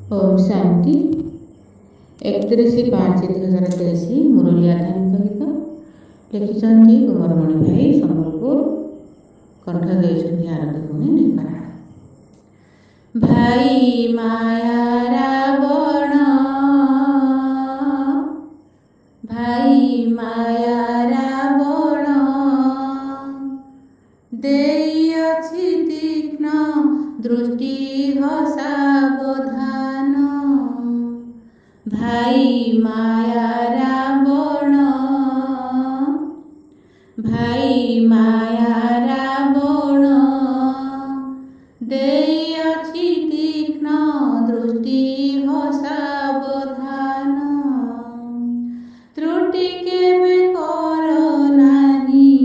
ଓମ୍ ଶାନ୍ତି। 31/5/2023 ମୁରଲୀ ଆଧ୍ୟାତ୍ମିକ ଗୀତ ଲେଖିଛନ୍ତି କୁମାରମଣି ଭାଇ ସମ୍ବଲପୁର। କଣ୍ଠ ଦେଇଛନ୍ତି ଆରତୀ ଭଉଣୀ ଢେଙ୍କାନାଳ। ଭାଇ ମାୟା ରାବଣ, ଭାଇ ମାୟା ରାବଣ, ଦେଇଅଛି ତୀକ୍ଷ୍ଣ ଦୃଷ୍ଟି ସାବଧାନ। ଭାଇ ମାୟା ରାବଣ, ଭାଇ ମାୟା ରାବଣ, ଦେଇଅଛି ତୀକ୍ଷ୍ଣ ଦୃଷ୍ଟି ସାବଧାନ। ତ୍ରୁଟି କେବେ କର ନାହିଁ,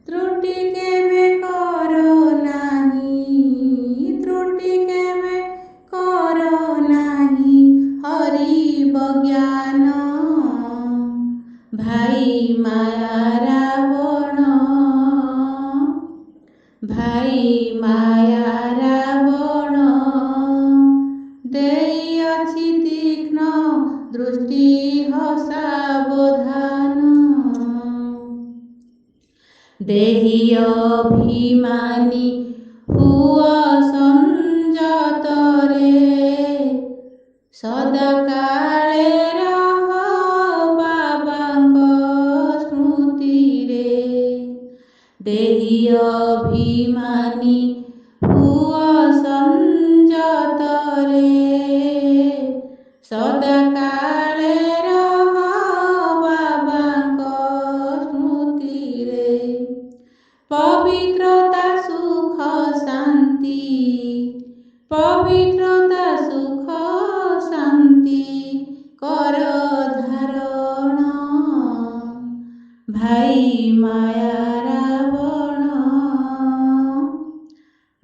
ତ୍ରୁଟି କେବେ କର ନାହିଁ, ତ୍ରୁଟି କେବେ କର ନାହିଁ, ହରିବ ଜ୍ଞାନ। ଭାଇ ମାୟା ରାବଣ, ଭାଇ ମାୟା ରାବଣ, ଦେଇଅଛି ତୀକ୍ଷ୍ଣ ଦୃଷ୍ଟି ସାବଧାନ। ଦେହି ଅଭିମାନୀ ହୁଅ ସଂଯତରେ, ସଦାକାଳେ ରହ ବାବାଙ୍କ ସ୍ମୃତିରେ। ଦେହି ଅଭିମାନୀ ହୁଅ ସଂଯତରେ, ସଦାକାଳେ ରହ ବାବାଙ୍କ ସ୍ମୃତିରେ। ପବିତ୍ରତା ସୁଖ ଶାନ୍ତି, ପବିତ୍ରତା ସୁଖ ଶାନ୍ତି କର ଧାରଣ। ଭାଇ ମାୟା ରାବଣ,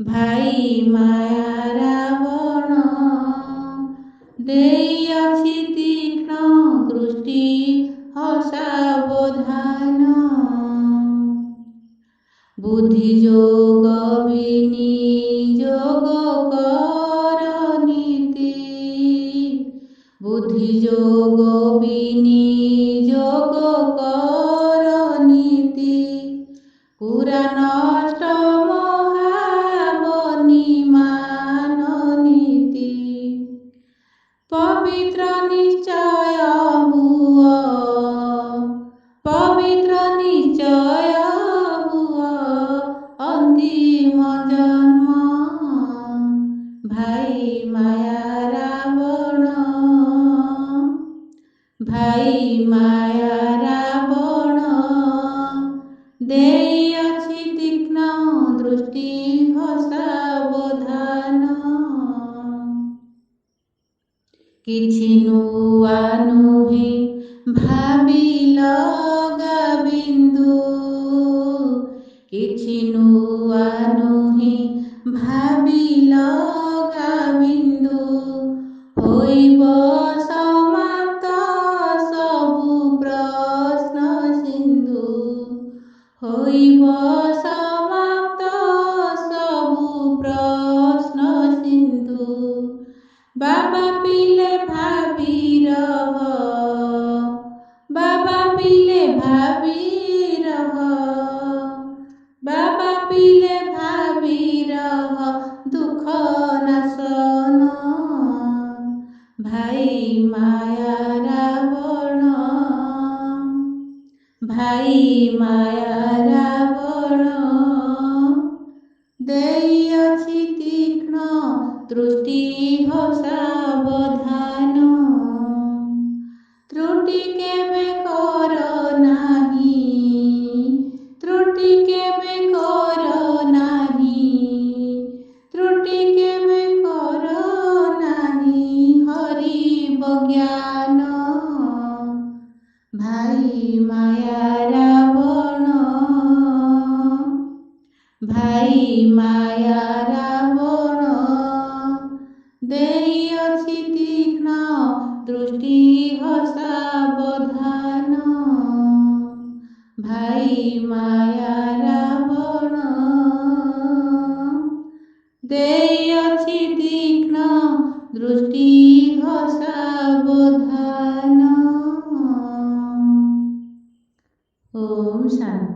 ଭାଇ ମାୟା ରାବଣ, ଦେଇଅଛି ତୀକ୍ଷ୍ଣ ଦୃଷ୍ଟି ସାବଧାନ। ବୁଦ୍ଧି ଯୋଗ ବିନିଯୋଗ କର ନୀତି, ବୁଦ୍ଧି ଯୋଗ ବିନିଯୋଗ କର ନୀତି। ପୁରା ନଷ୍ଟ ମହାବନିମାନ ନୀତି। ପବିତ୍ର ନିଶ୍ଚୟ ହୁଅ, ପବିତ୍ର ନିଶ୍ଚୟ ହୁଅ ଅନ୍ତିମ ଜନ୍ମ। ଭାଇ ମାୟା ରାବଣ, ଭାଇ ମାୟା ରାବଣ, ଦେଇଅଛି ତୀକ୍ଷ୍ଣ ଦୃଷ୍ଟି ସାବଧାନ। କିଛି ନୂଆ ନୁହେଁ ଭାବିଲ ଗୋବିନ୍ଦୁ, କିଛି ନୂଆ ନୁହେଁ ଭାବିଲ ଗୋବିନ୍ଦୁ। ହୋଇବ ସମାପ୍ତ ସବୁ ପ୍ରଶ୍ନ ସିନ୍ଧୁ, ହୋଇବ ସମାପ୍ତ ସବୁ ପ୍ରଶ୍ନ ସିନ୍ଧୁ। ବାବା ପିଲେ ଭାବି ରହ, ବାବା ପିଲେ ଭାବି ରହ, ବାବା ପିଲେ ଭାବି ରହ ଦୁଃଖ ନାଶନ। ଭାଇ ମାୟା ରାବଣ, ଭାଇ ମାୟା ରାବଣ, ଦେଇଅଛି ତୀକ୍ଷ୍ଣ ଦୃଷ୍ଟି ସାବଧାନ। ତ୍ରୁଟି କେବେ କର ନାହିଁ, ତ୍ରୁଟି କେବେ କର ନାହିଁ, ତ୍ରୁଟି କେବେ କର ନାହିଁ, ହରିବ ଜ୍ଞାନ। ଭାଇ ମାୟା ରାବଣ, ଭାଇ ମାୟା ରାବଣ, ଦେଇଅଛି ତୀକ୍ଷ୍ଣ ଦୃଷ୍ଟି ସାବଧାନ। ଭାଇ ମାୟା ରାବଣ, ଦେଇଅଛି ତୀକ୍ଷ୍ଣ दृष्टि हो सावधान। ओम शांति।